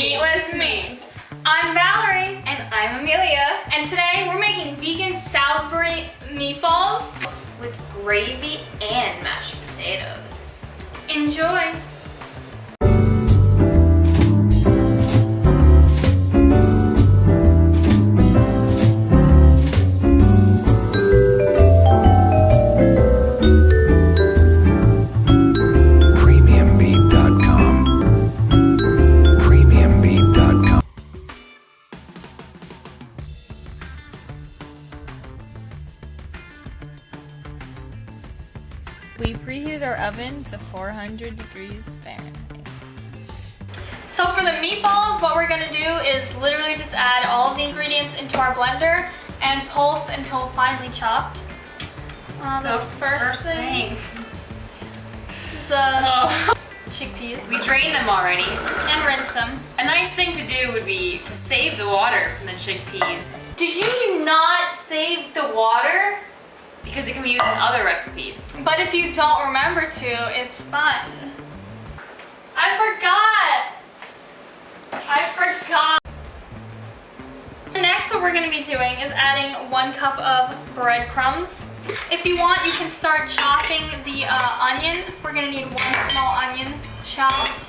Meatless Memes. I'm Valerie. And I'm Amelia. And today we're making vegan Salisbury meatballs With gravy and mashed potatoes. Enjoy. We preheated our oven to 400 degrees Fahrenheit. So for the meatballs, what we're gonna do is literally just add all of the ingredients into our blender and pulse until finely chopped. So the first thing is chickpeas. We drained them already. And rinse them. A nice thing to do would be to save the water from the chickpeas. Did you not save the water? Because it can be used in other recipes. But if you don't remember to, it's fun. I forgot. Next, what we're gonna be doing is adding 1 cup of breadcrumbs. If you want, you can start chopping the onion. We're gonna need 1 small onion chopped.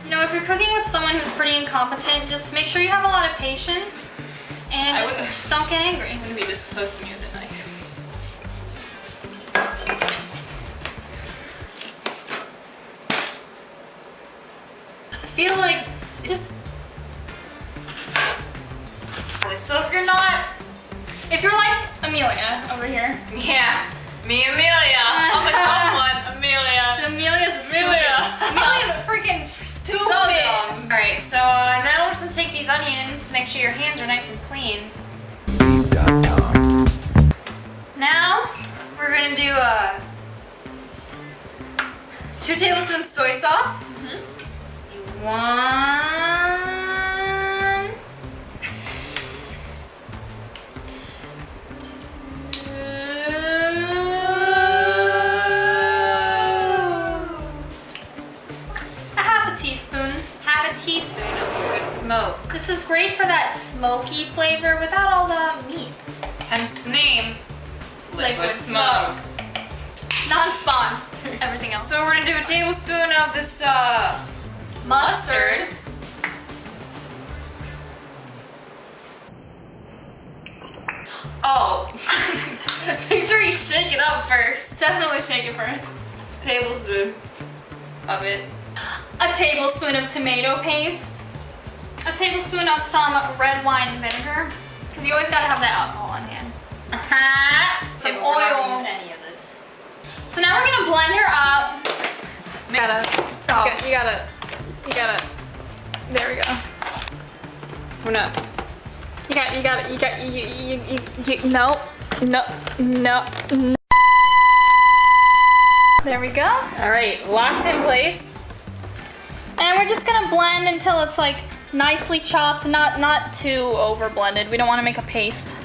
You know, if you're cooking with someone who's pretty incompetent, just make sure you have a lot of patience and just don't get angry. I'm gonna be this close to me with the knife. I feel like just. So If you're like Amelia over here. Yeah, me, Amelia. I'm the dumb one, Amelia. Amelia's freaking stupid. So dumb. All right, so now we're just gonna take these onions. Make sure your hands are nice and clean. Now we're gonna do 2 tablespoons soy sauce. 1. Half a teaspoon of your good smoke. This is great for that smoky flavor without all the meat. Hence the name, liquid smoke. Non-spons. Everything else. So we're gonna do a tablespoon of this mustard. Oh, make sure you shake it up first. Definitely shake it first. Tablespoon of it. A tablespoon of tomato paste. A tablespoon of some red wine vinegar. Because you always gotta have that alcohol on hand. Some We're not gonna oil. use any of this. So now we're gonna blend her up. You gotta, there we go. No. No. There we go. All right, locked in place. And we're just gonna blend until it's like nicely chopped, not too over blended. We don't wanna make a paste.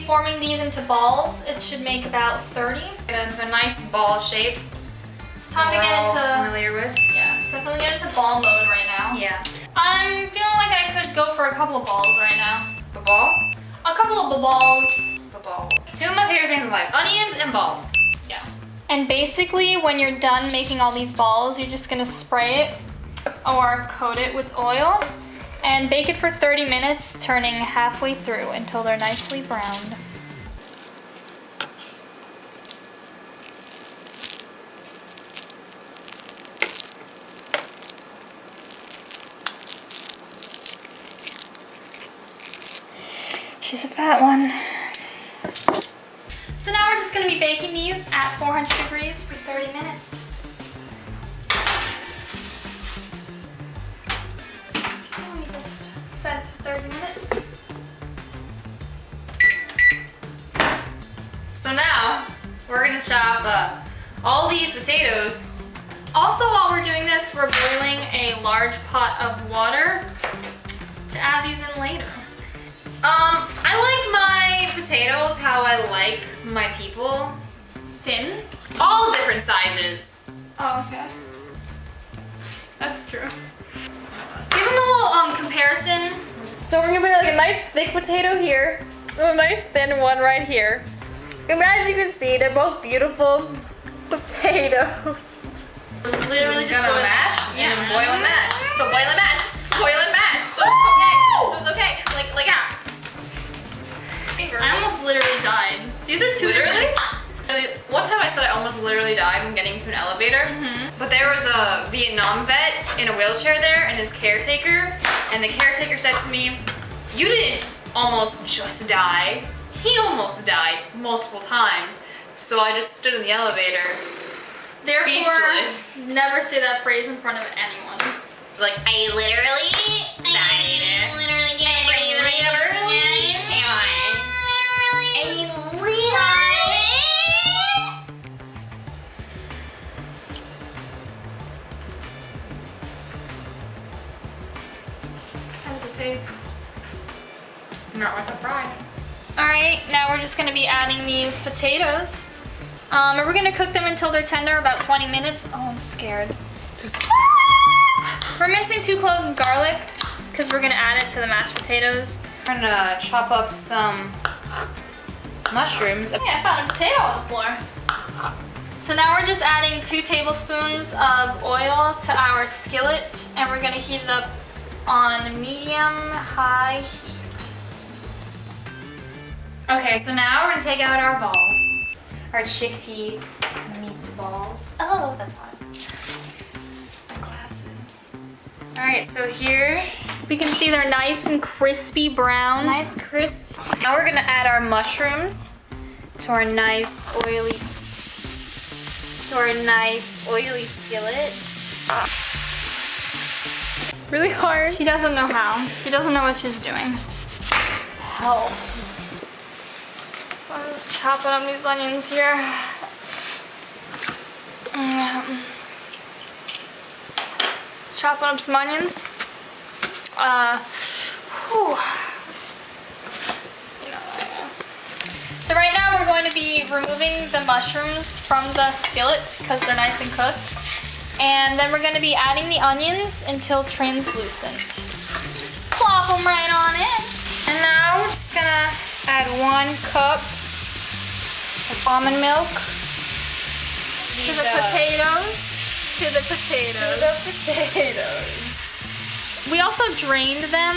Forming these into balls. It should make about 30. Get it into a nice ball shape. It's time to get into familiar with. Yeah, definitely get into ball mode right now. Yeah. I'm feeling like I could go for a couple of balls right now. A ball? A couple of balls. The balls. 2 of my favorite things in life: onions and balls. Yeah. And basically, when you're done making all these balls, you're just gonna spray it or coat it with oil and bake it for 30 minutes, turning halfway through until they're nicely browned. She's a fat one. So now we're just gonna be baking these at 400 degrees for 30 minutes. Let me just set it to 30 minutes. So now we're gonna chop all these potatoes Also, while we're doing this, we're boiling a large pot of water to add these in later. I like my potatoes how I like my people. Thin? All different sizes. Oh, okay. That's true. Give them a little comparison. So we're gonna put like a nice thick potato here, and a nice thin one right here. And as you can see, they're both beautiful potatoes. Literally just gonna boil- mash Yeah. and boil and mash. So boil and mash, boil and mash. So it's okay. So it's okay. Like ah. I almost literally died. These are two Literally? different- One time I said I almost literally died when getting into an elevator. But there was a Vietnam vet in a wheelchair there and his caretaker. And the caretaker said to me, "You didn't almost just die. He almost died multiple times." So I just stood in the elevator, Therefore, speechless. never say that phrase in front of anyone. Like, I literally died. Literally How does it taste? Not like a fry. Alright, now we're just gonna be adding these potatoes. And we're gonna cook them until they're tender, about 20 minutes. Oh, I'm scared. We're mincing 2 cloves of garlic because we're gonna add it to the mashed potatoes. I'm gonna chop up some mushrooms. Hey, I found a potato on the floor. So now we're just adding 2 tablespoons of oil to our skillet, and we're gonna heat it up on medium-high heat. Okay, so now we're gonna take out our balls. Our chickpea meatballs. Oh, that's hot. My glasses. Alright, so here, We can see they're nice and crispy brown. nice crisp. Now we're gonna add our mushrooms to our nice oily skillet. Really hard. She doesn't know how. She doesn't know what she's doing. Help. So I'm just chopping up these onions here. Chopping up some onions. Whew. So right now we're going to be removing the mushrooms from the skillet because they're nice and cooked. And then we're going to be adding the onions until translucent. Plop them right on in. And now we're just gonna add 1 cup of almond milk To the potatoes. To the potatoes. We also drained them,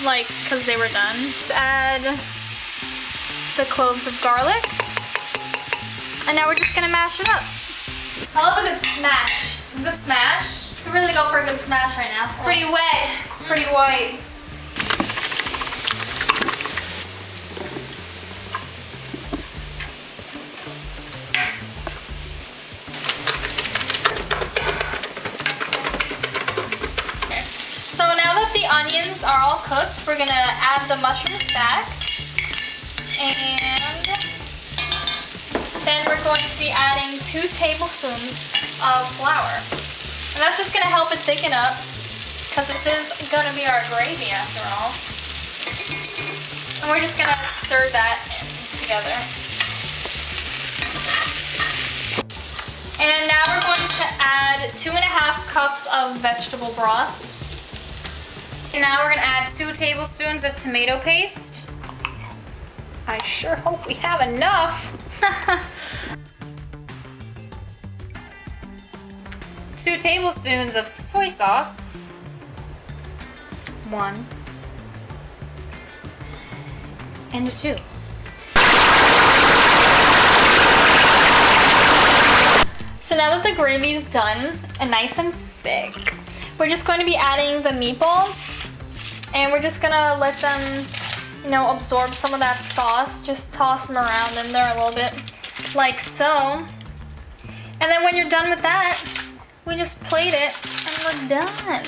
like, because they were done. Just add the cloves of garlic. And now we're just gonna mash it up. I love a good smash. The smash. We really go for a good smash right now. Pretty wet, pretty white. So now that the onions are all cooked, we're gonna add the mushrooms back. And then we're going to be adding 2 tablespoons of flour. And that's just gonna help it thicken up because this is gonna be our gravy after all. And we're just gonna stir that in together. And now we're going to add 2.5 cups of vegetable broth. And now we're gonna add 2 tablespoons of tomato paste. I sure hope we have enough. 2 tablespoons of soy sauce. 1 and 2. So now that the gravy's done and nice and thick, we're just going to be adding the meatballs, and we're just gonna let them, absorb some of that sauce. Just toss them around in there a little bit, like so. And then when you're done with that, we just plate it and we're done.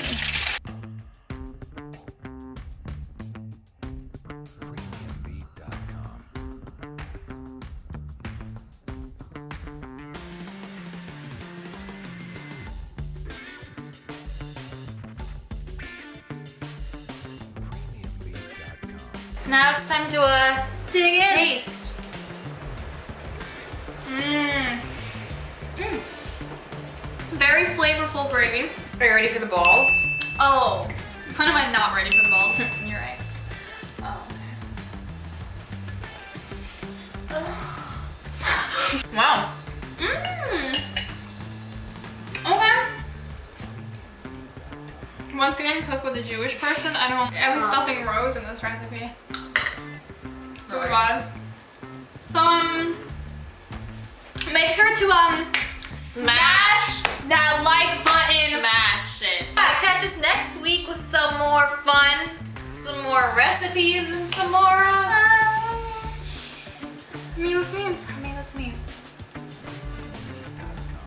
Now it's time to Dig in. taste. Very flavorful gravy. Are you ready for the balls? Oh, when am I not ready for the balls? You're right. Oh, Wow. okay. Okay. Once again, cook with a Jewish person. At least nothing rose in this recipe. Food wise. So, make sure to, smash that like button. Smash it. Catch us next week with some more fun, some more recipes, and some more Meatless memes. Meatless Memes.